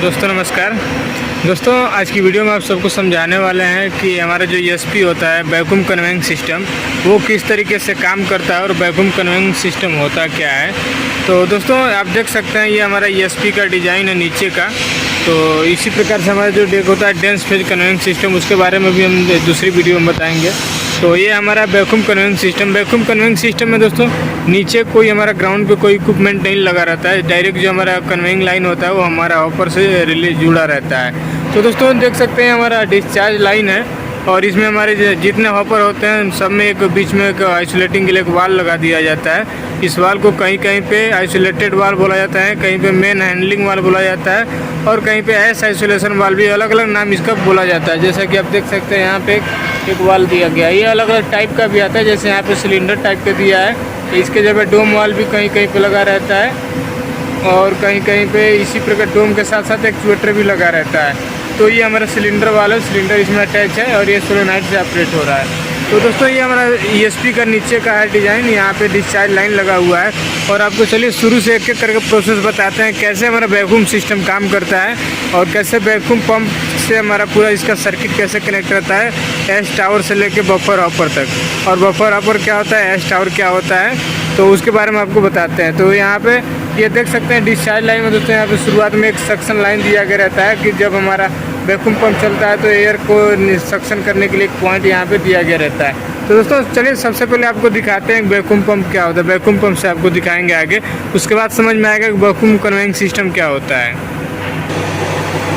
दोस्तों नमस्कार। दोस्तों आज की वीडियो में आप सबको समझाने वाले हैं कि हमारा जो ईएसपी होता है वैक्यूम कन्वेइंग सिस्टम, वो किस तरीके से काम करता है और वैक्यूम कन्वेइंग सिस्टम होता क्या है। तो दोस्तों आप देख सकते हैं ये हमारा ईएसपी का डिज़ाइन है नीचे का। तो इसी प्रकार से हमारा जो डेक होता है डेंस फेज कन्वेइंग सिस्टम, उसके बारे में भी हम दूसरी वीडियो में बताएंगे। तो ये हमारा vacuum conveying system. Vacuum conveying system में दोस्तों नीचे कोई हमारा ग्राउंड पे कोई इक्विपमेंट नहीं लगा रहता है। डायरेक्ट जो हमारा कन्वेइंग लाइन होता है वो हमारा ऊपर से रिले जुड़ा रहता है। तो दोस्तों देख सकते हैं हमारा डिस्चार्ज लाइन है और इसमें हमारे जितने हॉपर होते हैं सब में एक बीच में एक आइसोलेटिंग के लिए एक वाल लगा दिया जाता है। इस वाल को कहीं कहीं पे आइसोलेटेड वाल बोला जाता है, कहीं पे मेन हैंडलिंग वाल बोला जाता है और कहीं पे एस आइसोलेशन वाल भी, अलग अलग नाम इसका बोला जाता है। जैसा कि आप देख सकते हैं यहाँ पे एक वाल दिया गया है। ये अलग अलग टाइप का भी आता है, जैसे यहाँ पे सिलेंडर टाइप का दिया है, इसके जगह डोम वाल भी कहीं कहीं पे लगा रहता है और कहीं कहीं पे इसी प्रकार डोम के साथ साथ एक्चुएटर भी लगा रहता है। तो ये हमारा सिलेंडर वाला सिलेंडर इसमें अटैच है और ये सोलेनोइड से ऑपरेट हो रहा है। तो दोस्तों ये हमारा ईएसपी का नीचे का है डिज़ाइन, यहाँ पे डिस्चार्ज लाइन लगा हुआ है और आपको चलिए शुरू से एक एक करके प्रोसेस बताते हैं कैसे हमारा वैक्यूम सिस्टम काम करता है और कैसे वैक्यूम पंप से हमारा पूरा इसका सर्किट कैसे कनेक्ट रहता है एस टावर से लेके बफर हॉपर तक। और बफर हॉपर क्या होता है, एस टावर क्या होता है, तो उसके बारे में आपको बताते हैं। तो यहाँ पे ये देख सकते हैं डिस्चार्ज लाइन में दोस्तों यहाँ पे शुरुआत में एक सक्शन लाइन दिया गया रहता है कि जब हमारा वैक्यूम पंप चलता है तो एयर को सक्शन करने के लिए एक पॉइंट यहाँ पे दिया गया रहता है। तो दोस्तों चलिए सबसे पहले आपको दिखाते हैं वैक्यूम पंप क्या होता है। वैक्यूम पंप से आपको दिखाएंगे आगे, उसके बाद समझ में आएगा कि वैक्यूम कन्वेइंग सिस्टम क्या होता है।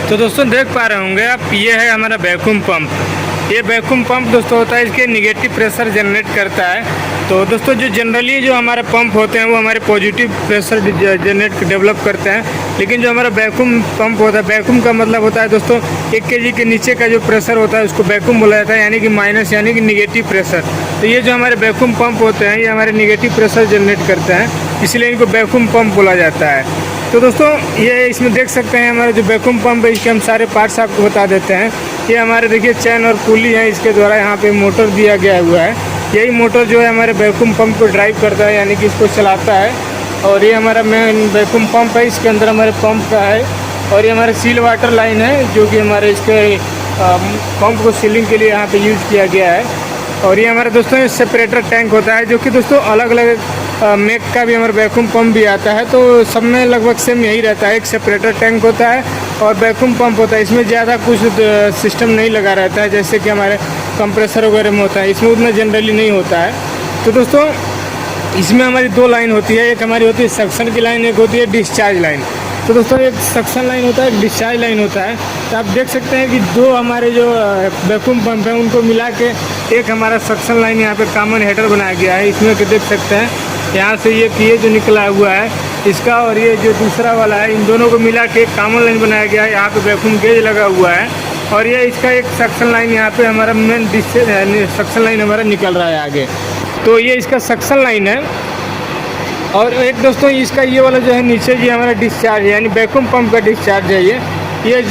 तो दोस्तों देख पा रहे होंगे आप, ये है हमारा वैक्यूम पंप। ये वैक्यूम पंप दोस्तों होता है, इसके निगेटिव प्रेशर जनरेट करता है। तो दोस्तों जो जनरली जो हमारे पंप होते हैं वो हमारे पॉजिटिव प्रेशर जनरेट डेवलप करते हैं, लेकिन जो हमारा वैक्यूम पंप होता है, वैक्यूम का मतलब होता है दोस्तों 1 kg के नीचे का जो प्रेशर होता है उसको वैक्यूम बोला जाता है, यानी कि माइनस यानी कि निगेटिव प्रेशर। तो ये जो हमारे वैक्यूम पंप होते हैं ये हमारे निगेटिव प्रेशर जनरेट करते हैं, इसलिए इनको वैक्यूम पंप बोला जाता है। तो दोस्तों ये इसमें देख सकते हैं हमारा जो वैक्यूम पंप है इसके हम सारे पार्ट्स आपको बता देते हैं। ये हमारे देखिए चैन और पुली है, इसके द्वारा यहाँ पे मोटर दिया गया हुआ है। यही मोटर जो है हमारे वैक्यूम पंप को ड्राइव करता है, यानी कि इसको चलाता है। और ये हमारा मेन वैक्यूम पंप है, इसके अंदर हमारे पंप का है और ये हमारे सील वाटर लाइन है जो कि हमारे इसके पंप को सीलिंग के लिए यहाँ पे यूज़ किया गया है। और ये हमारा दोस्तों सेपरेटर टैंक होता है जो कि दोस्तों अलग अलग मेक का भी हमारा वैक्यूम पंप भी आता है, तो सब में लगभग सेम यही रहता है। एक सेपरेटर टैंक होता है और वैक्यूम पंप होता है, इसमें ज़्यादा कुछ सिस्टम नहीं लगा रहता है जैसे कि हमारे कंप्रेसर वगैरह में होता है, इसमें उतना जनरली नहीं होता है। तो दोस्तों इसमें हमारी 2 लाइन होती है, एक हमारी होती है सक्शन की लाइन, एक होती है डिस्चार्ज लाइन। तो दोस्तों एक सक्शन लाइन होता है, एक डिस्चार्ज लाइन होता है। तो आप देख सकते हैं कि 2 हमारे जो वैक्यूम पंप हैं उनको मिला के एक हमारा सक्शन लाइन यहाँ पे कॉमन हेडर बनाया गया है। इसमें कि देख सकते हैं यहाँ से ये जो निकला हुआ है इसका और ये जो दूसरा वाला है, इन दोनों को मिला के एक कॉमन लाइन बनाया गया है। यहाँ पे वैक्यूम गेज लगा हुआ है और ये इसका एक सक्शन लाइन यहाँ पे हमारा मेन सक्शन लाइन हमारा निकल रहा है आगे। तो ये इसका सक्शन लाइन है। और एक दोस्तों इसका ये वाला जो है नीचे जी हमारा डिस्चार्ज है, यानी वैक्यूम पंप का डिस्चार्ज है। ये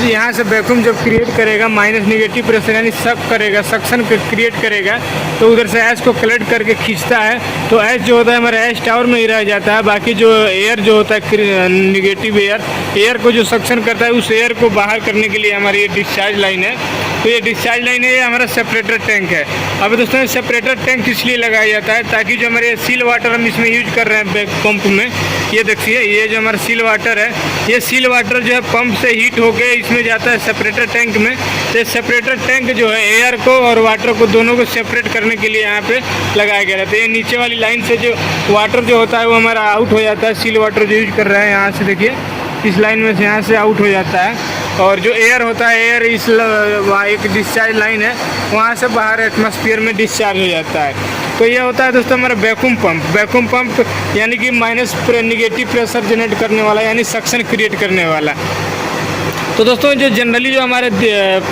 यहाँ से वैक्यूम जब क्रिएट करेगा माइनस निगेटिव प्रेशर यानी सक करेगा, सक्शन क्रिएट करेगा, तो उधर से एस को कलेक्ट करके खींचता है। तो एस जो होता है हमारा एस टावर में ही रह जाता है। बाकी जो एयर जो होता है निगेटिव एयर को जो सक्शन करता है उस एयर को बाहर करने के लिए हमारी ये डिस्चार्ज लाइन है। तो ये डिस्चार्ज लाइन है, ये हमारा सेपरेटर टैंक है। अब दोस्तों सेपरेटर टैंक इसलिए लगाया जाता है ताकि जो हमारे सील वाटर हम इसमें यूज कर रहे हैं पंप में, ये देखिए ये जो हमारा सील वाटर है, ये सील वाटर जो है पंप से हीट होके इसमें जाता है सेपरेटर टैंक में। तो सेपरेटर टैंक जो है एयर को और वाटर को दोनों को सेपरेट करने के लिए यहाँ पे लगाया गया रहता है। ये नीचे वाली लाइन से जो वाटर जो होता है वो हमारा आउट हो जाता है, सील वाटर जो यूज कर रहे हैं यहाँ से देखिए इस लाइन में से यहाँ से आउट हो जाता है। और जो एयर होता है एयर इस वहाँ एक डिस्चार्ज लाइन है वहाँ से बाहर एटमॉस्फेयर में डिस्चार्ज हो जाता है। तो ये होता है दोस्तों हमारा वैक्यूम पंप। वैक्यूम पंप यानी कि माइनस निगेटिव प्रेशर जनरेट करने वाला, यानी सक्शन क्रिएट करने वाला। तो दोस्तों जो जनरली जो हमारे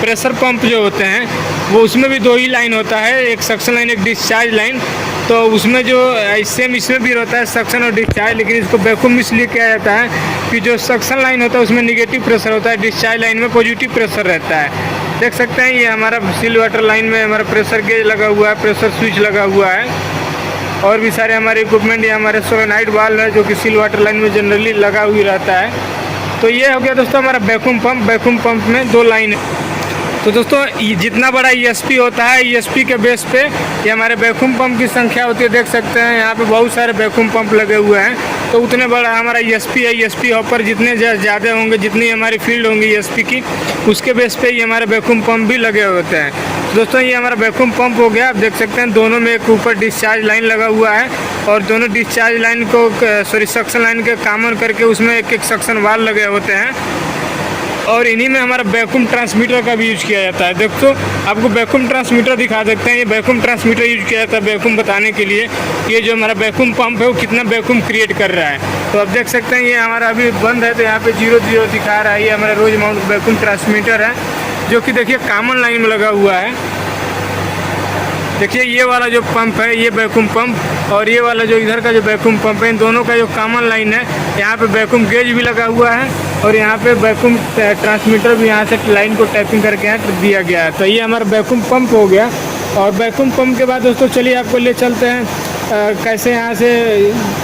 प्रेशर पंप जो होते हैं वो उसमें भी 2 ही लाइन होता है, एक सक्शन लाइन एक डिस्चार्ज लाइन। तो उसमें जो सेम इसमें भी रहता है सक्शन और डिस्चार्ज, लेकिन इसको वैक्यूम इसलिए किया जाता है कि जो सक्शन लाइन होता है उसमें निगेटिव प्रेशर होता है, डिस्चार्ज लाइन में पॉजिटिव प्रेशर रहता है। देख सकते हैं ये हमारा सील वाटर लाइन में हमारा प्रेशर गेज लगा हुआ है, प्रेशर स्विच लगा हुआ है और भी सारे हमारे इक्विपमेंट। ये हमारे सोलेनोइड वाल्व है जो कि सील वाटर लाइन में जनरली लगा हुई रहता है। तो ये हो गया दोस्तों हमारा वैक्यूम पंप में 2 लाइन है। तो दोस्तों जितना बड़ा ESP होता है, ESP के बेस पे ये हमारे वैक्यूम पंप की संख्या होती है। देख सकते हैं यहाँ पे बहुत सारे वैक्यूम पंप लगे हुए हैं। तो उतने बड़ा हमारा ESP है। ESP हॉपर जितने ज़्यादा होंगे, जितनी हमारी फील्ड होंगी ESP की, उसके बेस पे ये हमारे वैक्यूम पंप भी लगे होते हैं। तो दोस्तों ये हमारा वैक्यूम पंप हो गया। आप देख सकते हैं दोनों में एक ऊपर डिस्चार्ज लाइन लगा हुआ है और दोनों डिस्चार्ज लाइन को सक्शन लाइन के कॉमन करके उसमें एक सक्शन वाल लगे होते हैं और इन्हीं में हमारा वैक्यूम ट्रांसमीटर का भी यूज किया जाता है। देखो आपको वैक्यूम ट्रांसमीटर दिखा सकते हैं। ये वैक्यूम ट्रांसमीटर यूज किया जाता है वैक्यूम बताने के लिए ये जो हमारा वैक्यूम पंप है वो कितना वैक्यूम क्रिएट कर रहा है। तो आप देख सकते हैं ये हमारा अभी बंद है, तो यहाँ पे 0 दिखा रहा है। ये हमारा रोज माउंट वैक्यूम ट्रांसमीटर है जो कि देखिए कॉमन लाइन में लगा हुआ है। देखिए ये वाला जो पंप है ये वैक्यूम पंप और ये वाला जो इधर का जो वैक्यूम पंप है, इन दोनों का जो कॉमन लाइन है, यहाँ पे वैक्यूम गेज भी लगा हुआ है और यहाँ पे वैक्यूम ट्रांसमीटर भी यहाँ से लाइन को टैपिंग करके यहाँ दिया गया है। तो ये हमारा वैक्यूम पंप हो गया। और वैक्यूम पंप के बाद दोस्तों चलिए आपको ले चलते हैं कैसे यहाँ से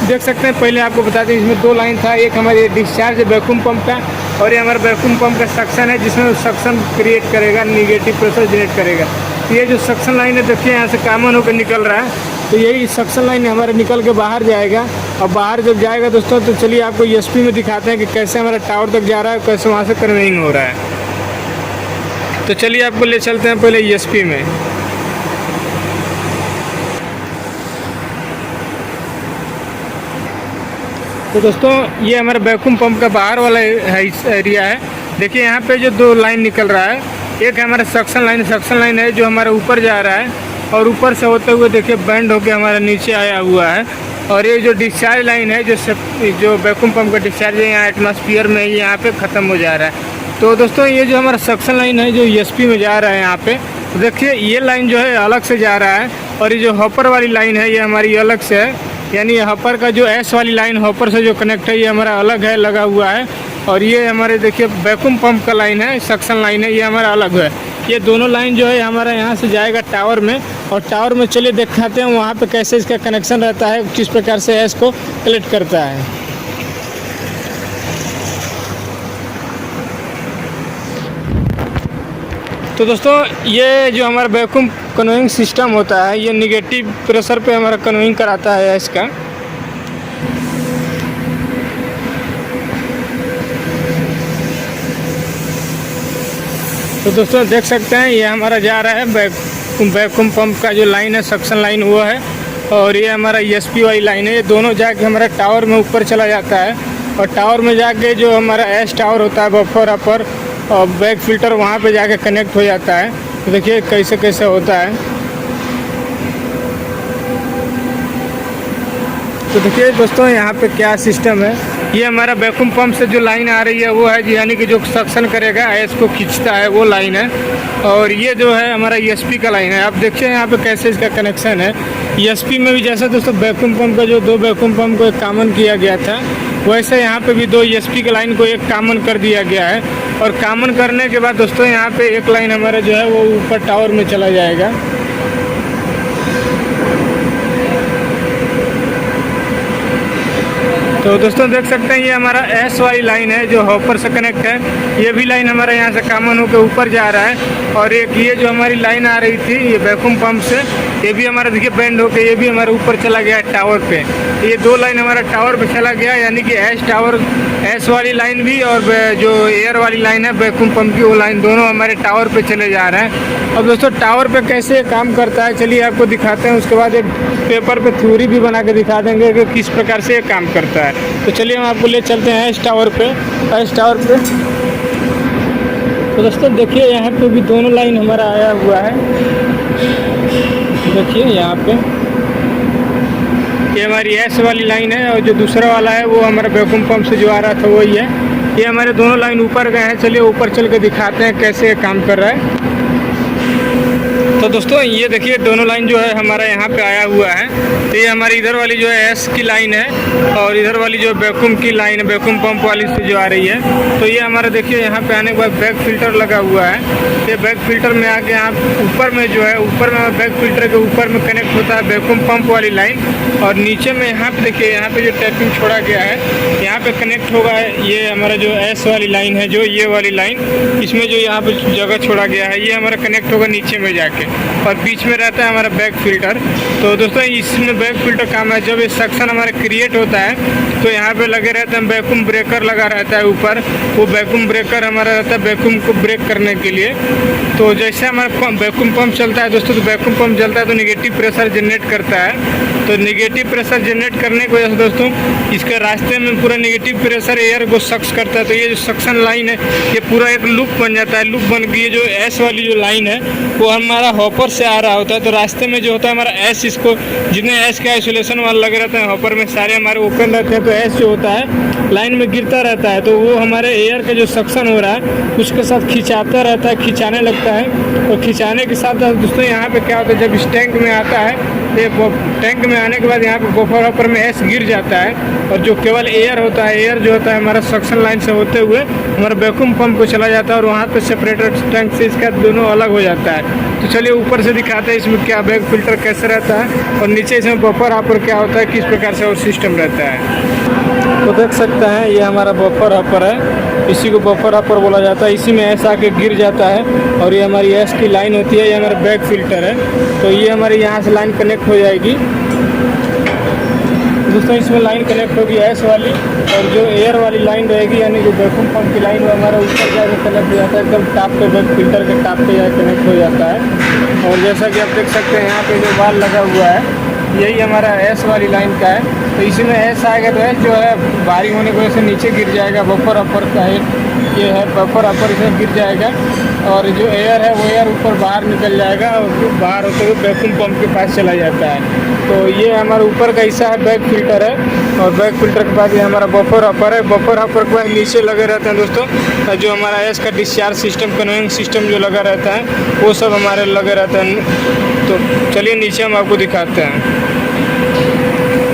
देख सकते हैं। पहले आपको बता दें इसमें 2 लाइन था, एक हमारे डिस्चार्ज वैक्यूम पंप का और ये हमारा वैक्यूम पंप का सक्शन है जिसमें सक्शन क्रिएट करेगा, निगेटिव प्रेशर जनरेट करेगा। तो ये जो सक्शन लाइन है देखिए यहाँ से कॉमन होकर निकल रहा है। तो यही सक्शन लाइन हमारे निकल के बाहर जाएगा और बाहर जब जाएगा दोस्तों तो चलिए आपको ESP में दिखाते हैं कि कैसे हमारा टावर तक जा रहा है, कैसे वहाँ से कन्वेइंग हो रहा है। तो चलिए आपको ले चलते हैं पहले ESP में। तो दोस्तों ये हमारा वैक्यूम पंप का बाहर वाला एरिया है। देखिए यहाँ पे जो 2 लाइन निकल रहा है, एक हमारा सक्शन लाइन है जो हमारा ऊपर जा रहा है और ऊपर से होते हुए देखिए बैंड होके हमारा नीचे आया हुआ है। और ये जो डिस्चार्ज लाइन है जो वैक्यूम पंप का डिस्चार्ज है यहाँ एटमॉस्फेयर में यहाँ पे ख़त्म हो जा रहा है। तो दोस्तों ये जो हमारा सक्शन लाइन है जो ESP में जा रहा है यहाँ पे, तो देखिए ये लाइन जो है अलग से जा रहा है और ये जो हॉपर वाली लाइन है ये हमारी अलग से है। यानी हॉपर का जो S वाली लाइन हॉपर से जो कनेक्ट है ये हमारा अलग है, लगा हुआ है। और ये हमारे देखिए वैक्यूम पंप का लाइन है, सक्शन लाइन है, ये हमारा अलग है। ये दोनों लाइन जो है हमारा यहाँ से जाएगा टावर में और टावर में चलिए दिखाते हैं वहाँ पे कैसे इसका कनेक्शन रहता है, किस प्रकार से S को कलेक्ट करता है। तो दोस्तों ये जो हमारा वैक्यूम कन्वेइंग सिस्टम होता है ये निगेटिव प्रेशर पे हमारा कन्वेइंग कराता है इसका। तो दोस्तों देख सकते हैं ये हमारा जा रहा है वैक्यूम पंप का जो लाइन है सक्शन लाइन वो है और ये हमारा ESP वाली लाइन है। ये दोनों जाके हमारा टावर में ऊपर चला जाता है और टावर में जाके जो हमारा S टावर होता है बफर अपर और बैक फिल्टर वहाँ पे जाके कनेक्ट हो जाता है। तो देखिए कैसे कैसे होता है। तो देखिए दोस्तों यहाँ पे क्या सिस्टम है। ये हमारा वैक्यूम पंप से जो लाइन आ रही है वो है यानी कि जो सक्शन करेगा S को खींचता है वो लाइन है और ये जो है हमारा ESP का लाइन है। आप देखिए यहाँ पे कैसे इसका कनेक्शन है। ESP में भी जैसा दोस्तों वैक्यूम पंप का जो 2 वैक्यूम पंप को एक कॉमन किया गया था वैसे यहाँ पे भी 2 ESP के लाइन को एक कॉमन कर दिया गया है। और कॉमन करने के बाद दोस्तों यहाँ पे एक लाइन हमारा जो है वो ऊपर टावर में चला जाएगा। तो दोस्तों देख सकते हैं ये हमारा S वाली लाइन है जो हॉपर से कनेक्ट है। ये भी लाइन हमारा यहाँ से कॉमन होकर ऊपर जा रहा है और एक ये जो हमारी लाइन आ रही थी ये वैक्यूम पंप से ये भी हमारा देखिए बैंड होकर ये भी हमारा ऊपर चला गया है टावर पे। ये 2 लाइन हमारा टावर पे चला गया यानी कि S वाली लाइन भी और जो एयर वाली लाइन है वैक्यूम पंप की वो लाइन दोनों हमारे टावर पे चले जा रहे हैं। अब दोस्तों टावर पे कैसे काम करता है चलिए आपको दिखाते हैं। उसके बाद एक पेपर पे थ्योरी भी बना के दिखा देंगे कि किस प्रकार से ये काम करता है। तो चलिए हम आपको ले चलते हैं S टावर पे। तो दोस्तों देखिए यहाँ पे भी दोनों लाइन हमारा आया हुआ है। देखिए यहाँ पे ये हमारी S वाली लाइन है और जो दूसरा वाला है वो हमारा वैक्यूम पंप से जो आ रहा था वही है। ये हमारे दोनों लाइन ऊपर गए हैं। चलिए ऊपर चल के दिखाते हैं कैसे ये काम कर रहा है। तो दोस्तों ये देखिए दोनों लाइन जो है हमारा यहाँ पे आया हुआ है। तो ये हमारी इधर वाली जो है एस की लाइन है और इधर वाली जो वैक्यूम की लाइन है, वैक्यूम पंप वाली से जो आ रही है। तो ये हमारा देखिए यहाँ पे आने के बाद बैक फिल्टर लगा हुआ है। ये बैक फिल्टर में आके यहाँ ऊपर में जो है, ऊपर में बैक फिल्टर के ऊपर में कनेक्ट होता है वैक्यूम पंप वाली लाइन, और नीचे में यहाँ पे देखिए यहाँ पे जो टैपिंग छोड़ा गया है यहाँ पे कनेक्ट होगा ये हमारा जो एस वाली लाइन है, जो ये वाली लाइन, इसमें जो यहाँ पे जगह छोड़ा गया है ये हमारा कनेक्ट होगा नीचे में जाके, और बीच में रहता है हमारा बैक फिल्टर। तो दोस्तों इसमें बैक फिल्टर काम है, जब ये सक्शन हमारा क्रिएट होता है तो यहाँ पे लगे रहते हैं वैक्यूम ब्रेकर लगा रहता है ऊपर। वो वैक्यूम ब्रेकर हमारा रहता है वैक्यूम को ब्रेक करने के लिए। तो जैसे हमारा वैक्यूम पंप चलता है दोस्तों, तो वैक्यूम पंप चलता है तो नेगेटिव प्रेशर जनरेट करता है। तो नेगेटिव प्रेशर जनरेट करने की वजह से दोस्तों इसके रास्ते में पूरा नेगेटिव प्रेशर एयर को सक्स करता है। तो ये जो सक्शन लाइन है ये पूरा एक लूप बन जाता है। लूप बन के ये जो एस वाली जो लाइन है वो हमारा हॉपर से आ रहा होता है। तो रास्ते में जो होता है हमारा एस, इसको जितने एस के आइसोलेशन वाले लगे रहते हैं हॉपर में सारे हमारे ओपन रहते हैं, तो एस जो होता है लाइन में गिरता रहता है। तो वो हमारे एयर का जो सक्शन हो रहा है उसके साथ खिंचाता रहता है, खिंचाने लगता है। और खिंचाने के साथ दोस्तों यहाँ पे क्या होता है, जब इस टैंक में आता है तो टैंक में आने के बाद यहाँ पे बफर हॉपर में एस गिर जाता है, और जो केवल एयर होता है, एयर जो होता है हमारा सक्शन लाइन से होते हुए हमारा वैक्यूम पंप को चला जाता है, और वहाँ पे सेपरेटर टैंक से इसका दोनों अलग हो जाता है। तो चलिए ऊपर से दिखाते हैं इसमें क्या बैक फिल्टर कैसे रहता है, और नीचे इसमें बफर हॉपर क्या होता है, किस प्रकार से और सिस्टम रहता है। तो देख सकते हैं ये हमारा बफर हॉपर है, इसी को बफर हॉपर बोला जाता है। इसी में एस आके गिर जाता है और ये हमारी एस की लाइन होती है, ये हमारा बैक फिल्टर है। तो ये हमारे यहाँ से लाइन कनेक्ट हो जाएगी दोस्तों, इसमें लाइन कनेक्ट होगी एस वाली, और जो एयर वाली लाइन रहेगी यानी जो वैक्यूम पंप की लाइन वो हमारा ऊपर जाकर कनेक्ट हो जाता है, एकदम टॉप पे बैक फिल्टर के टॉप पे जाकर कनेक्ट हो जाता है। और जैसा कि आप देख सकते हैं यहाँ पे जो बाल लगा हुआ है यही हमारा एस वाली लाइन का है। तो इसी में एस आएगा तो एस जो है भारी होने की वजह से नीचे गिर जाएगा, बफर अपर का ये है बफर अपर, इसमें गिर जाएगा, और जो एयर है वो एयर ऊपर बाहर निकल जाएगा और बाहर होते हुए वैक्यूम पंप के पास चला जाता है। तो ये हमारा ऊपर का हिस्सा है बैक फिल्टर है, और बैक फिल्टर के बाद ये हमारा बफर अपर है। बफर अपर के बाद नीचे लगे रहते हैं दोस्तों जो हमारा एस का डिस्चार्ज सिस्टम, कन्वेइंग सिस्टम जो लगा रहता है वो सब हमारे लगे रहते हैं। तो चलिए नीचे हम आपको दिखाते हैं।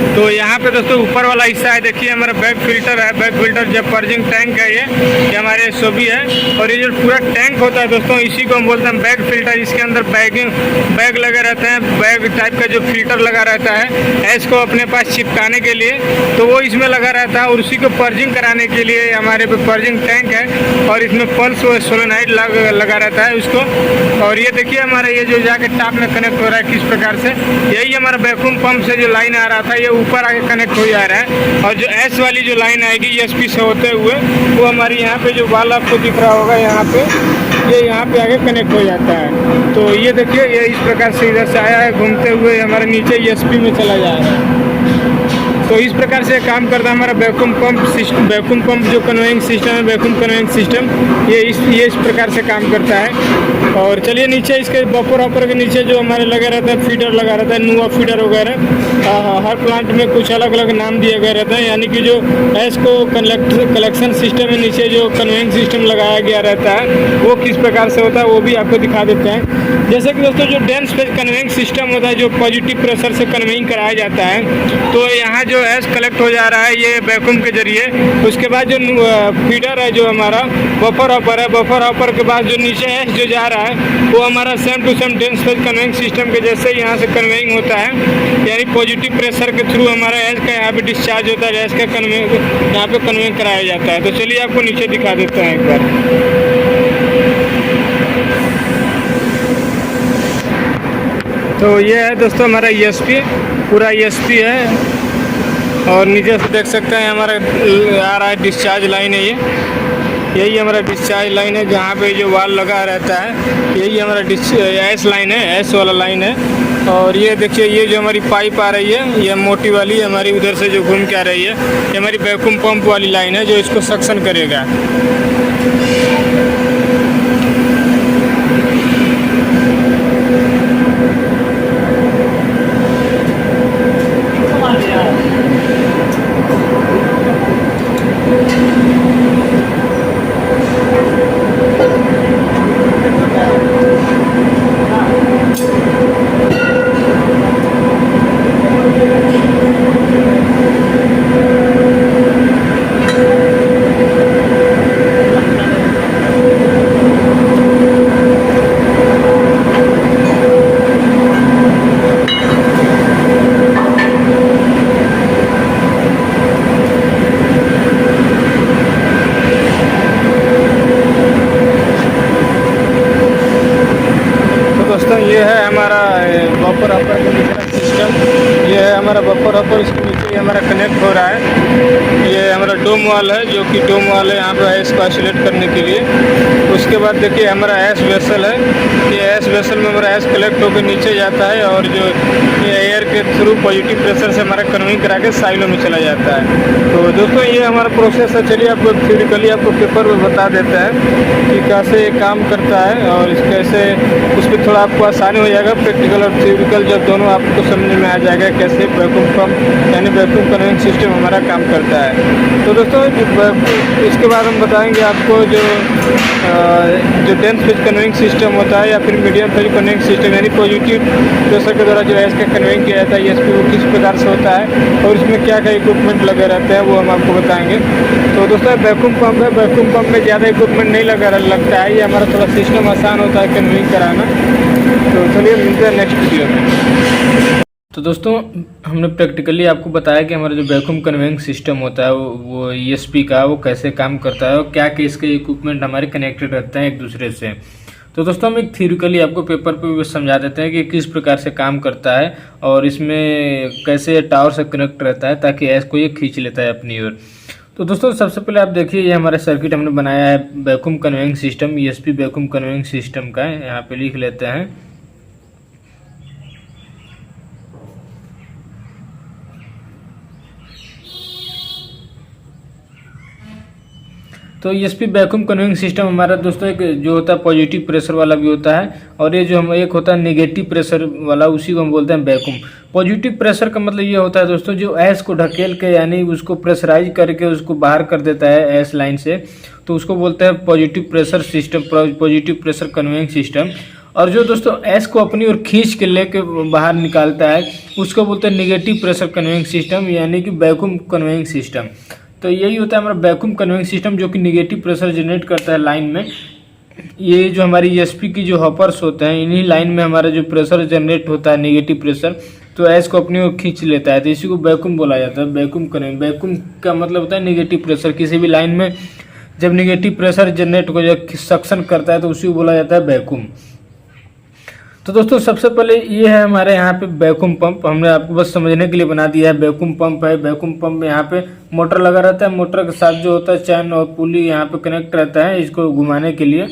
तो यहाँ पे दोस्तों ऊपर वाला हिस्सा है, देखिए हमारा बैक फिल्टर है। बैक फिल्टर जब पर्जिंग टैंक है ये हमारे एसओबी है, और ये जो पूरा टैंक होता है दोस्तों इसी को हम बोलते हैं बैक फिल्टर। इसके अंदर बैग लगे रहते हैं, बैग टाइप का जो फिल्टर लगा रहता है एस को अपने पास चिपकाने के लिए, तो वो इसमें लगा रहता है, और उसी को पर्जिंग कराने के लिए हमारे पे पर्जिंग टैंक है, और इसमें पल्स सोलेनाइड लगा रहता है उसको। और ये देखिए हमारा ये जो जाके टॉप में कनेक्ट हो रहा है किस प्रकार से, यही हमारा वैक्यूम पंप से जो लाइन आ रहा था ये ऊपर आके कनेक्ट हो जा रहा है। और जो एस वाली जो लाइन आएगी एसपी से होते हुए वो हमारी यहाँ पे जो बाल आपको दिख रहा होगा यहाँ पे, ये यहाँ पे आगे कनेक्ट हो जाता है। तो ये देखिए ये इस प्रकार से इधर से आया है घूमते हुए हमारे नीचे एसपी में चला जा रहा है। तो इस प्रकार से काम करता है हमारा vacuum pump system. Vacuum pump जो कन्वेइंग सिस्टम है, वैक्यूम कन्वेइंग सिस्टम, ये इस प्रकार से काम करता है। और चलिए नीचे इसके बफर ऑपर के नीचे जो हमारे लगा रहता है फीडर लगा रहता है, नुआ फीडर वगैरह, हर प्लांट में कुछ अलग अलग नाम दिया गया रहता है। यानी कि जो एस को कलेक्शन सिस्टम में नीचे जो कन्वेइंग सिस्टम लगाया गया रहता है वो किस प्रकार से होता है वो भी आपको दिखा देते हैं। जैसे कि दोस्तों जो डेंस फेज कन्वेइंग सिस्टम होता है जो पॉजिटिव प्रेशर से कन्वेइंग कराया जाता है, तो यहाँ जो एस कलेक्ट हो जा रहा है ये वैक्यूम के जरिए। उसके बाद जो फीडर है जो हमारा बफर ऑपर है, बफर ऑपर के बाद जो नीचे एस जो जा रहा है वो हमारा same to same dense phase conveying system के जैसे यहाँ से कन्वेइंग होता है। यानी पॉजिटिव प्रेशर के थ्रू हमारा एस का यहाँ पे डिस्चार्ज होता है, एस का कन्वेइंग यहाँ पे कन्वेइंग कराया जाता है। तो चलिए आपको नीचे दिखा देते हैं एक बार। तो ये है दोस्तों हमारा ESP, पूरा ESP है, और नीचे से देख सकते हैं हमारा आ रहा है डिस्चार्ज लाइन है। यही हमारा डिस्चार्ज लाइन है जहाँ पे जो वाल लगा रहता है, यही हमारा एस लाइन है, एस वाला लाइन है। और ये देखिए ये जो हमारी पाइप आ रही है ये मोटी वाली हमारी उधर से जो घूम के आ रही है, ये हमारी वैक्यूम पंप वाली लाइन है जो इसको सक्शन करेगा। दोस्तों ये है हमारा बफर हॉपर के नीचे का सिस्टम। ये है हमारा बफर हॉपर, इसके नीचे हमारा कनेक्ट हो रहा है। ये हमारा डोम वाल है, जो कि डोम वाल है यहाँ पे एस को आइसोलेट करने के लिए। उसके बाद देखिए हमारा एस वेसल है। ये एस वेसल में हमारा एस कलेक्ट होकर नीचे जाता है और जो ये एयर के थ्रू पॉजिटिव प्रेशर से हमारा कन्वेइंग करा के साइलो में चला जाता है। तो दोस्तों ये हमारा प्रोसेस है। चलिए आपको थ्योरेटिकली आपको पेपर में बता देता है कि कैसे ये काम करता है और इस कैसे उसमें थोड़ा आपको आसानी हो जाएगा। प्रैक्टिकल और थ्योरेटिकल जब दोनों आपको समझ में आ जाएगा कैसे वैक्यूम पंप यानी वैक्यूम कन्वेइंग सिस्टम हमारा काम करता है। तो दोस्तों इसके बाद हम बताएंगे आपको जो डेंस फेज कन्वेइंग सिस्टम होता है या फिर मीडियम फेज कन्वेइंग सिस्टम यानी पॉजिटिव प्रेशर के द्वारा जो है इसका कन्वेइंग किया जाता है ESP वो किस प्रकार से होता है और इसमें क्या क्या इक्विपमेंट लगे रहते हैं वो हम आपको बताएंगे। तो दोस्तों वैक्यूम पंप है, वैक्यूम पंप में ज़्यादा इक्विपमेंट नहीं लगता है, ये हमारा थोड़ा सिस्टम आसान होता है कन्वेइंग कराना। तो चलिए मिलते हैं नेक्स्ट वीडियो में। तो दोस्तों हमने प्रैक्टिकली आपको बताया कि हमारा जो वैक्यूम कन्वेइंग सिस्टम होता है वो ESP का वो कैसे काम करता है और क्या क्या इसके इक्विपमेंट हमारे कनेक्टेड रहते हैं एक दूसरे से। तो दोस्तों हम एक थ्योरेटिकली आपको पेपर पे समझा देते हैं कि किस प्रकार से काम करता है और इसमें कैसे टावर से कनेक्ट रहता है ताकि एस को ये खींच लेता है अपनी ओर। तो दोस्तों सबसे पहले आप देखिए ये हमारा सर्किट हमने बनाया है vacuum conveying system ESP vacuum conveying system का है। यहाँ पे लिख लेते हैं। तो ESP वैक्यूम कन्वेइंग सिस्टम हमारा दोस्तों एक जो होता है पॉजिटिव प्रेशर वाला भी होता है और ये जो हम एक होता है नेगेटिव प्रेशर वाला, उसी को हम बोलते हैं वैक्यूम। पॉजिटिव प्रेशर का मतलब ये होता है दोस्तों जो एस को ढकेल के यानी उसको प्रेशराइज करके उसको बाहर कर देता है एस लाइन से, तो उसको बोलते हैं positive pressure system, positive pressure conveying system. और जो दोस्तों एस को अपनी ओर खींच के लेके बाहर निकालता है उसको बोलते हैं नेगेटिव प्रेशर कन्वेइंग सिस्टम यानी कि वैक्यूम कन्वेइंग सिस्टम। तो यही होता है हमारा वैक्यूम कन्वेइंग सिस्टम जो कि नेगेटिव प्रेशर जनरेट करता है लाइन में। ये जो हमारी ESP की जो हॉपर्स होते हैं इन्हीं लाइन में हमारा जो प्रेशर जनरेट होता है नेगेटिव प्रेशर, तो एस को अपनी ओर खींच लेता है, तो इसी को वैक्यूम बोला जाता है। वैक्यूम कन्वेइंग, वैक्यूम का मतलब होता है नेगेटिव प्रेशर। किसी भी लाइन में जब नेगेटिव प्रेशर जनरेट हो जाए सक्शन करता है तो उसी को बोला जाता है वैक्यूम। तो दोस्तों सबसे पहले ये है हमारे यहाँ पे वैक्यूम पंप, हमने आपको बस समझने के लिए बना दिया है। वैक्यूम पंप है, वैक्यूम पंप में यहाँ पे मोटर लगा रहता है, मोटर के साथ जो होता है चैन और पुली यहाँ पे कनेक्ट रहता है इसको घुमाने के लिए।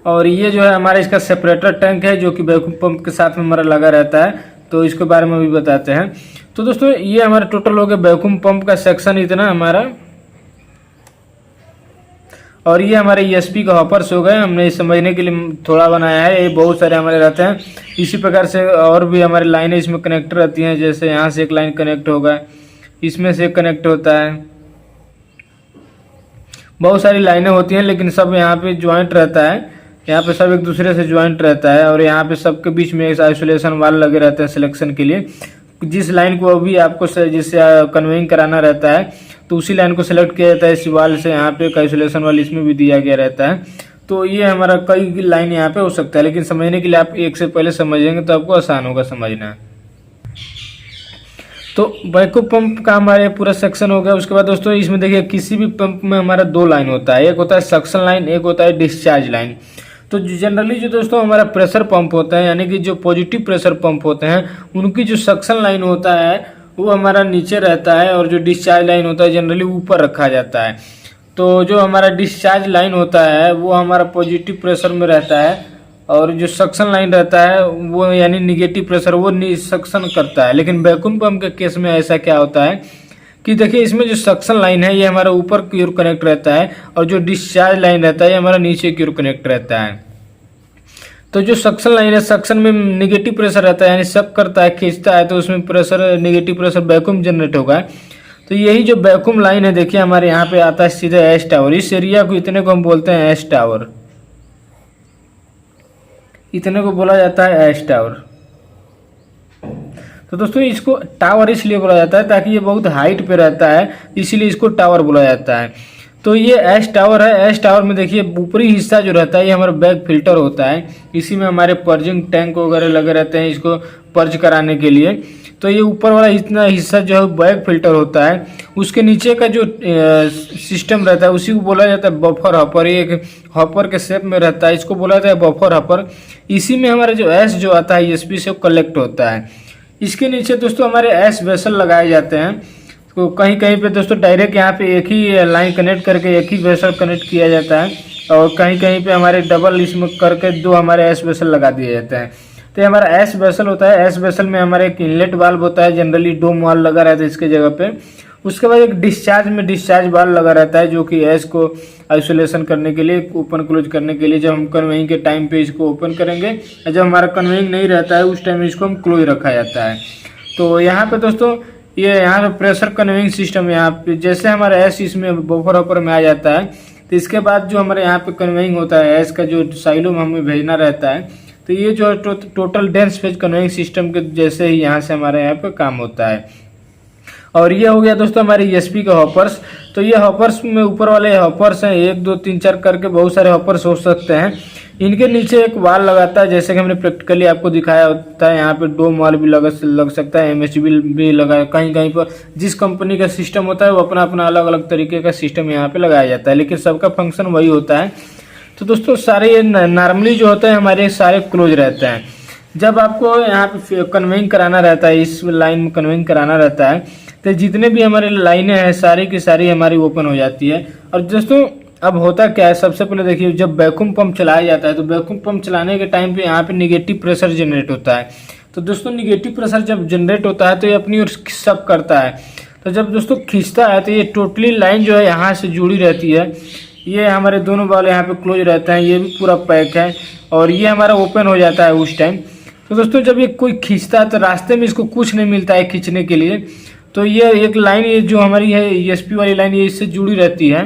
और ये जो है हमारा इसका सेपरेटर टैंक है जो कि वैक्यूम पंप के साथ में हमारा लगा रहता है, तो इसके बारे में भी बताते हैं। तो दोस्तों ये हमारा टोटल हो गया वैक्यूम पंप का सेक्शन इतना हमारा, और ये हमारे ESP का हॉपर्स हो गए। हमने समझने के लिए थोड़ा बनाया है, ये बहुत सारे हमारे रहते हैं। इसी प्रकार से और भी हमारी लाइनें इसमें कनेक्ट रहती हैं, जैसे यहाँ से एक लाइन कनेक्ट होगा, इसमें से कनेक्ट होता है, बहुत सारी लाइनें होती हैं लेकिन सब यहाँ पे ज्वाइंट रहता है। यहाँ पे सब एक दूसरे से ज्वाइंट रहता है और यहाँ पे सबके बीच में एक आइसोलेशन वाल लगे रहते हैं सिलेक्शन के लिए। जिस लाइन को अभी आपको जिससे कन्वेइंग कराना रहता है तो उसी लाइन को सिलेक्ट किया जाता है इस वाल से। यहाँ पे एक आइसोलेशन वाल इसमें भी दिया गया रहता है। तो ये हमारा कई लाइन यहाँ पे हो सकता है, लेकिन समझने के लिए आप एक से पहले समझेंगे तो आपको आसान होगा समझना। तो वैक्यूम पंप का हमारे पूरा सेक्शन हो गया। उसके बाद दोस्तों इसमें देखिए किसी भी पंप में हमारा दो लाइन होता है, एक होता है सक्शन लाइन, एक होता है डिस्चार्ज लाइन। तो जनरली जो दोस्तों हमारा प्रेशर पंप होता है यानी कि जो पॉजिटिव प्रेशर पंप होते हैं उनकी जो सक्शन लाइन होता है वो हमारा नीचे रहता है और जो डिस्चार्ज लाइन होता है जनरली ऊपर रखा जाता है। तो जो हमारा डिस्चार्ज लाइन होता है वो हमारा पॉजिटिव प्रेशर में रहता है और जो सक्शन लाइन रहता है वो यानी निगेटिव प्रेशर वो सक्शन करता है। लेकिन वैक्यूम पंप के केस में ऐसा क्या होता है कि देखिए इसमें जो सक्शन लाइन है ये हमारा ऊपर की ओर कनेक्ट रहता है और जो डिस्चार्ज लाइन रहता है ये हमारा नीचे की ओर कनेक्ट रहता है। तो जो सक्शन लाइन है सक्शन में निगेटिव प्रेशर रहता है यानी सक करता है, खींचता है, तो उसमें pressure negative pressure vacuum generate होगा। तो यही जो वैक्यूम लाइन है देखिए हमारे यहाँ पे आता है सीधे एस टावर। इस एरिया को इतने को हम बोलते हैं एस टावर, इतने को बोला जाता है एस टावर। तो दोस्तों इसको टावर इसलिए बोला जाता है ताकि ये बहुत हाइट पे रहता है, इसीलिए इसको टावर बोला जाता है। तो ये एश टावर है। एश टावर में देखिए ऊपरी हिस्सा जो रहता है ये हमारा बैग फिल्टर होता है। इसी में हमारे पर्जिंग टैंक वगैरह लगे रहते हैं इसको पर्ज कराने के लिए। तो ये ऊपर वाला इतना हिस्सा जो है बैग फिल्टर होता है। उसके नीचे का जो सिस्टम रहता है उसी को बोला जाता है बफर हॉपर। ये एक हॉपर के शेप में रहता है, इसको बोला जाता है बफर हॉपर। इसी में हमारा जो एश जो आता है ईएसपी से कलेक्ट होता है। इसके नीचे दोस्तों हमारे एश वेसल लगाए जाते हैं। तो कहीं कहीं पे दोस्तों डायरेक्ट यहाँ पे एक ही लाइन कनेक्ट करके एक ही वेसल कनेक्ट किया जाता है, और कहीं कहीं पे हमारे डबल इसमें करके दो हमारे एस वेसल लगा दिए जाते हैं। तो ये हमारा एस वेसल होता है। एस वेसल में हमारे एक इनलेट वाल्व होता है, जनरली डोम वाल्व लगा रहता है इसके जगह पे। उसके बाद एक डिस्चार्ज वाल्व लगा रहता है जो कि एस को आइसोलेशन करने के लिए, ओपन क्लोज करने के लिए। जब हम कन्वेइंग के टाइम पे इसको ओपन करेंगे, और जब हमारा कन्वेइंग नहीं रहता है उस टाइम इसको हम क्लोज रखा जाता है। तो यहाँ पे दोस्तों ये यहाँ पे प्रेशर कन्वेइंग सिस्टम, यहाँ पे जैसे हमारा एस इसमें बफर ऑपर में आ जाता है, तो इसके बाद जो हमारे यहाँ पे कन्वेइंग होता है एस का जो साइलो में हमें भेजना रहता है, तो ये जो total dense phase conveying system के जैसे ही यहाँ से हमारे यहाँ पे काम होता है। और ये हो गया दोस्तों हमारे ईएसपी के हॉपर्स। तो ये हॉपर्स में ऊपर वाले हॉपर्स हैं, 1 2 3 4 करके बहुत सारे हॉपर्स हो सकते हैं। इनके नीचे एक वाल लगाता है, जैसे कि हमने प्रैक्टिकली आपको दिखाया होता है। यहाँ पे डोम वाल भी लग सकता है, एमएचबी भी लगा, कहीं कहीं पर जिस कंपनी का सिस्टम होता है वो अपना अपना अलग अलग तरीके का सिस्टम यहाँ पे लगाया जाता है, लेकिन सबका फंक्शन वही होता है। तो दोस्तों सारे ये नॉर्मली जो होते हैं हमारे सारे क्लोज रहते हैं। जब आपको यहाँ पे कन्वेइंग कराना रहता है, इस लाइन में कन्वेइंग कराना रहता है, तो जितने भी हमारे लाइनें हैं सारी की सारी हमारी ओपन हो जाती है। और दोस्तों अब होता क्या है, सबसे पहले देखिए जब वैक्यूम पंप चलाया जाता है तो वैक्यूम पंप चलाने के टाइम पे यहाँ पे निगेटिव प्रेशर जनरेट होता है। तो दोस्तों निगेटिव प्रेशर जब जनरेट होता है तो ये अपनी ओर सब करता है। तो जब दोस्तों खींचता है तो ये टोटली लाइन जो है यहाँ से जुड़ी रहती है। ये हमारे दोनों वाले यहाँ पे क्लोज रहते हैं, ये भी पूरा पैक है, और ये हमारा ओपन हो जाता है उस टाइम। तो दोस्तों जब ये कोई खींचता है तो रास्ते में इसको कुछ नहीं मिलता है खींचने के लिए, तो ये एक लाइन ये जो हमारी है ईएसपी वाली लाइन ये इससे जुड़ी रहती है।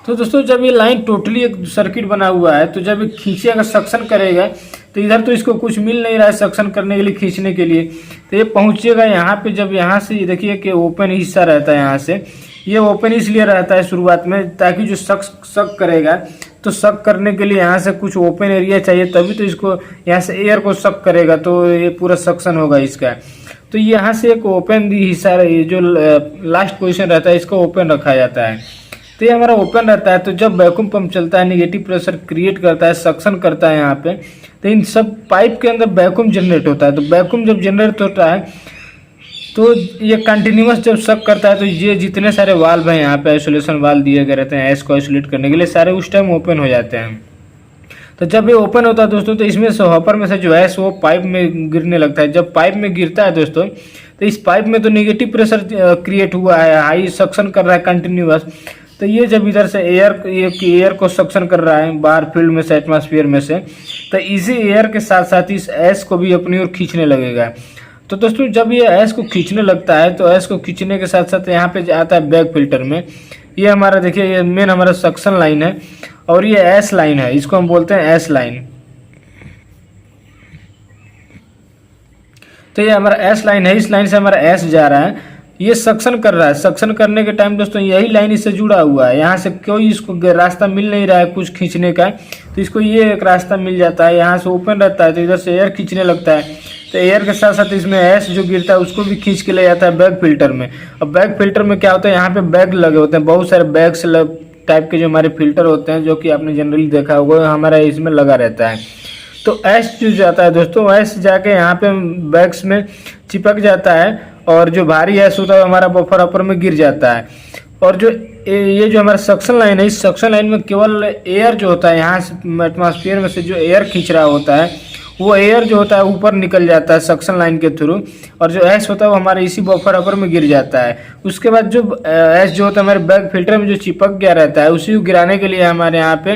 तो दोस्तों जब ये लाइन टोटली एक सर्किट बना हुआ है, तो जब ये खींचेगा सक्शन करेगा तो इधर तो इसको कुछ मिल नहीं रहा है सक्शन करने के लिए, खींचने के लिए, तो ये पहुंचेगा यहाँ पे। जब यहाँ से देखिए कि ओपन हिस्सा रहता है, यहाँ से ये ओपन इसलिए रहता है शुरुआत में ताकि जो शक करेगा तो शक करने के लिए यहाँ से कुछ ओपन एरिया चाहिए, तभी तो इसको यहाँ से एयर को शक करेगा तो ये पूरा सक्शन होगा इसका। तो यहाँ से एक ओपन हिस्सा जो लास्ट पोजीशन रहता है इसको ओपन रखा जाता है। तो ये हमारा ओपन रहता है। तो जब वैक्यूम पंप चलता है निगेटिव प्रेशर क्रिएट करता है, सक्शन करता है यहाँ पे, तो इन सब पाइप के अंदर वैक्यूम जनरेट होता है। तो वैक्यूम जब जनरेट होता है तो ये कंटिन्यूअस जब सक करता है तो ये जितने सारे वाल्व हैं यहाँ पे आइसोलेशन वाल्व दिए गए रहते हैं एस को आइसोलेट करने के लिए, सारे उस टाइम ओपन हो जाते हैं। तो जब ये ओपन होता है दोस्तों तो इसमें से हॉपर में से जो है वो पाइप में गिरने लगता है। जब पाइप में गिरता है दोस्तों तो इस पाइप में तो निगेटिव प्रेशर क्रिएट हुआ है, हाई सक्शन कर रहा है कंटिन्यूअस। तो ये जब इधर से एयर को सक्शन कर रहा है बाहर फील्ड में से, एटमॉस्फेयर में से, तो इसी एयर के साथ साथ इस एस को भी अपनी ओर खींचने लगेगा। तो दोस्तों जब ये एस को खींचने लगता है तो एस को खींचने के साथ साथ यहाँ पे आता है बैक फिल्टर में। ये हमारा देखिए ये मेन हमारा सक्शन लाइन है, और ये एस लाइन है, इसको हम बोलते हैं एस लाइन। तो ये हमारा एस लाइन है, इस लाइन से हमारा एस जा रहा है, ये सक्शन कर रहा है। सक्शन करने के टाइम दोस्तों यही लाइन इससे जुड़ा हुआ है, यहाँ से कोई इसको रास्ता मिल नहीं रहा है कुछ खींचने का, तो इसको ये एक रास्ता मिल जाता है, यहाँ से ओपन रहता है तो इधर से एयर खींचने लगता है। तो एयर के साथ साथ इसमें एस जो गिरता है उसको भी खींच के ले जाता है बैक फिल्टर में। और बैक फिल्टर में क्या होता है, यहाँ पे बैग लगे होते हैं, बहुत सारे बैग्स टाइप के जो हमारे फिल्टर होते हैं, जो कि आपने जनरली देखा होगा हमारा इसमें लगा रहता है। तो एस जो जाता है दोस्तों, एस जाके यहाँ पे बैग्स में चिपक जाता है, और जो भारी एस होता है हमारा बफर अपर में गिर जाता है। और जो ये जो हमारा सक्शन लाइन है, इस सक्शन लाइन में केवल एयर जो होता है यहाँ से एटमॉस्फेयर में से जो एयर खींच रहा होता है, वो एयर जो होता है ऊपर निकल जाता है सक्शन लाइन के थ्रू, और जो एस होता है वो हमारे इसी बफर अपर में गिर जाता है। उसके बाद जो एस जो होता है हमारे बैग फिल्टर में जो चिपक गया रहता है, उसी को गिराने के लिए हमारे यहाँ पे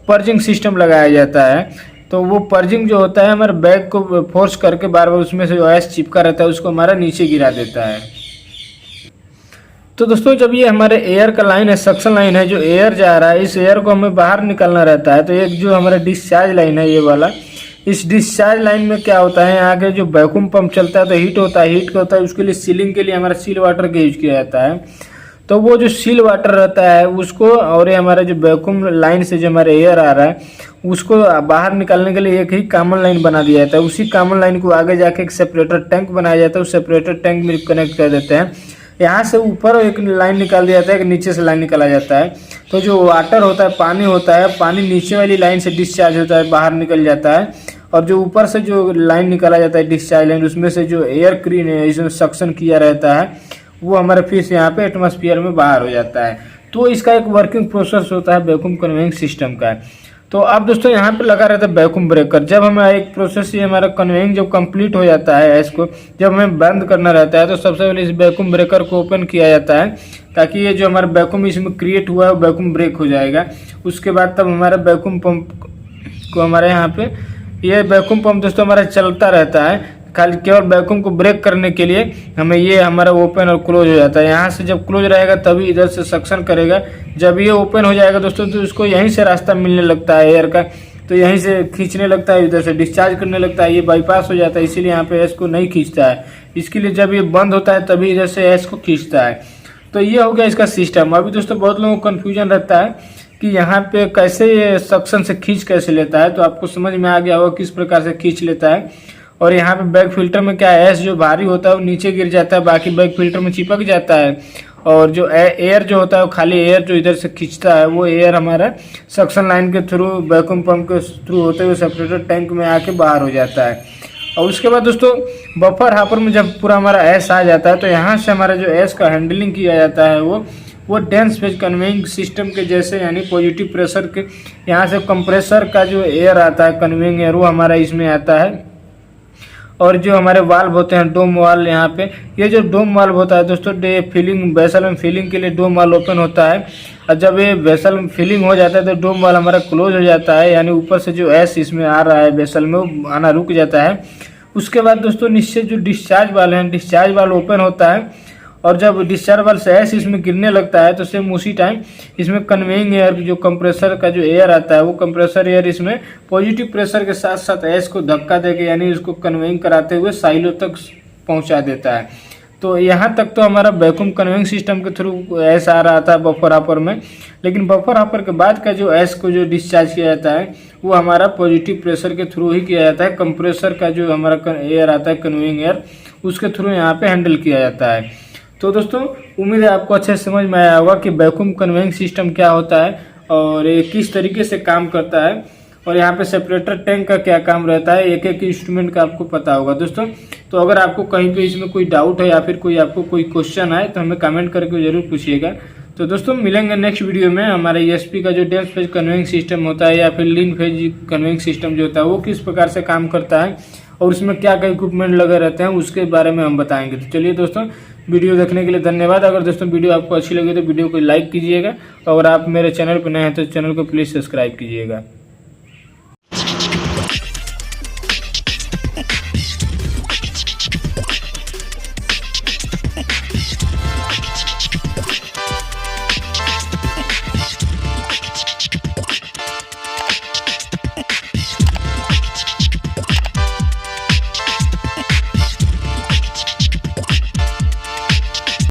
पर्जिंग सिस्टम लगाया जाता है। तो वो पर्जिंग जो होता है हमारे बैग को फोर्स करके बार बार उसमें से जो एस चिपका रहता है उसको हमारा नीचे गिरा देता है। तो दोस्तों जब ये हमारे एयर का लाइन है, सक्शन लाइन है, जो एयर जा रहा है, इस एयर को हमें बाहर निकालना रहता है। तो एक जो हमारा डिस्चार्ज लाइन है ये वाला, इस डिस्चार्ज लाइन में क्या होता है, यहाँ के जो वैक्यूम पंप चलता है तो हीट होता है, हीट होता है उसके लिए सीलिंग के लिए हमारा सील वाटर का यूज किया जाता है। तो वो जो सील वाटर रहता है उसको, और ये हमारा जो वैक्यूम लाइन से जो हमारा एयर आ रहा है उसको बाहर निकालने के लिए एक ही कॉमन लाइन बना दिया जाता है। उसी कॉमन लाइन को आगे जाके एक सेपरेटर टैंक बनाया जाता है, उस सेपरेटर टैंक में कनेक्ट कर देते हैं। यहाँ से ऊपर एक लाइन निकाल दिया जाता है, एक नीचे से लाइन निकाला जाता है। तो जो वाटर होता है, पानी होता है, पानी नीचे वाली लाइन से डिस्चार्ज होता है, बाहर निकल जाता है, और जो ऊपर से जो लाइन निकाला जाता है डिस्चार्ज लाइन, उसमें से जो एयर क्रीन इसमें सक्शन किया रहता है वो हमारे फिर से यहाँ पे एटमॉस्फेयर में बाहर हो जाता है। तो इसका एक वर्किंग प्रोसेस होता है वैक्यूम कन्वेइंग सिस्टम का। तो अब दोस्तों यहाँ पे लगा रहता है वैक्यूम ब्रेकर। जब हमारा एक प्रोसेस ये हमारा कन्वेइंग जब कंप्लीट हो जाता है, इसको जब हमें बंद करना रहता है तो सबसे पहले इस वैक्यूम ब्रेकर को ओपन किया जाता है, ताकि ये जो हमारा वैक्यूम इसमें क्रिएट हुआ है वो वैक्यूम ब्रेक हो जाएगा। उसके बाद तब हमारा वैक्यूम पंप को हमारे यहाँ पे ये वैक्यूम पंप दोस्तों हमारा चलता रहता है। खाली केवल वैक्यूम को ब्रेक करने के लिए हमें ये हमारा ओपन और क्लोज हो जाता है। यहाँ से जब क्लोज रहेगा तभी इधर से सक्शन करेगा। जब ये ओपन हो जाएगा दोस्तों तो इसको यहीं से रास्ता मिलने लगता है एयर का, तो यहीं से खींचने लगता है, इधर से डिस्चार्ज करने लगता है। ये बाईपास हो जाता है, इसीलिए यहाँ पे एस को नहीं खींचता है। इसके लिए जब ये बंद होता है तभी इधर से एस को खींचता है। तो ये हो गया इसका सिस्टम। अभी दोस्तों बहुत लोगों को कन्फ्यूजन रहता है कि यहाँ पे कैसे ये सक्शन से खींच कैसे लेता है, तो आपको समझ में आ गया होगा किस प्रकार से खींच लेता है। और यहाँ पे बैक फिल्टर में क्या है, एस जो भारी होता है वो नीचे गिर जाता है, बाकी बैक फिल्टर में चिपक जाता है। और जो एयर जो होता है वो खाली एयर जो इधर से खींचता है वो एयर हमारा सक्शन लाइन के थ्रू वैक्यूम पंप के थ्रू होते हुए सेपरेटर टैंक में आके बाहर हो जाता है। और उसके बाद दोस्तों बफर हापर में जब पूरा हमारा एस आ जाता है तो यहाँ से हमारा जो एस का हैंडलिंग किया जाता है वो डेंस फेज कन्वेइंग सिस्टम के जैसे, यानी पॉजिटिव प्रेशर के यहाँ से कंप्रेसर का जो एयर आता है कन्वेइंग एयर वो हमारा इसमें आता है। और जो हमारे वाल्व होते हैं डोम वाल्व, यहाँ पे ये जो डोम वाल्व होता है दोस्तों फिलिंग वेसल में फिलिंग के लिए डोम वाल्व ओपन होता है। और जब ये वेसल में फिलिंग हो जाता है तो डोम वाल्व हमारा क्लोज हो जाता है, यानी ऊपर से जो एस इसमें आ रहा है वेसल में वो आना रुक जाता है। उसके बाद दोस्तों नीचे जो डिस्चार्ज वाल्व है, डिस्चार्ज वाल्व ओपन होता है, और जब डिस्चार्ज वाल्व से एस इसमें गिरने लगता है तो सेम उसी टाइम इसमें कन्वेइंग एयर जो कंप्रेसर का जो एयर आता है वो कंप्रेसर एयर इसमें पॉजिटिव प्रेशर के साथ साथ एस को धक्का देके, यानी इसको कन्वेइंग कराते हुए साइलो तक पहुंचा देता है। तो यहाँ तक तो हमारा वैक्यूम कन्वेइंग सिस्टम के थ्रू एस आ रहा था बफर हापर में। लेकिन बफर हापर के बाद का जो एस को जो डिस्चार्ज किया जाता है वो हमारा पॉजिटिव प्रेशर के थ्रू ही किया जाता है। कंप्रेसर का जो हमारा एयर आता है कन्वेइंग एयर उसके थ्रू यहाँ पे हैंडल किया जाता है। तो दोस्तों उम्मीद है आपको अच्छे से समझ में आया होगा कि वैक्यूम कन्वेइंग सिस्टम क्या होता है और ये किस तरीके से काम करता है, और यहाँ पे सेपरेटर टैंक का क्या काम रहता है, एक एक इंस्ट्रूमेंट का आपको पता होगा दोस्तों। तो अगर आपको कहीं पे इसमें कोई डाउट है या फिर कोई आपको कोई क्वेश्चन आए तो हमें कमेंट करके जरूर पूछिएगा। तो दोस्तों मिलेंगे नेक्स्ट वीडियो में। हमारे ESP का जो डेंस फेज कन्वेइंग सिस्टम होता है या फिर लीन फेज कन्वेइंग सिस्टम जो होता है वो किस प्रकार से काम करता है और उसमें क्या क्या इक्विपमेंट लगे रहते हैं उसके बारे में हम बताएंगे। तो चलिए दोस्तों, वीडियो देखने के लिए धन्यवाद। अगर दोस्तों वीडियो आपको अच्छी लगी तो वीडियो को लाइक कीजिएगा, और आप मेरे चैनल पर नए हैं तो चैनल को प्लीज़ सब्सक्राइब कीजिएगा।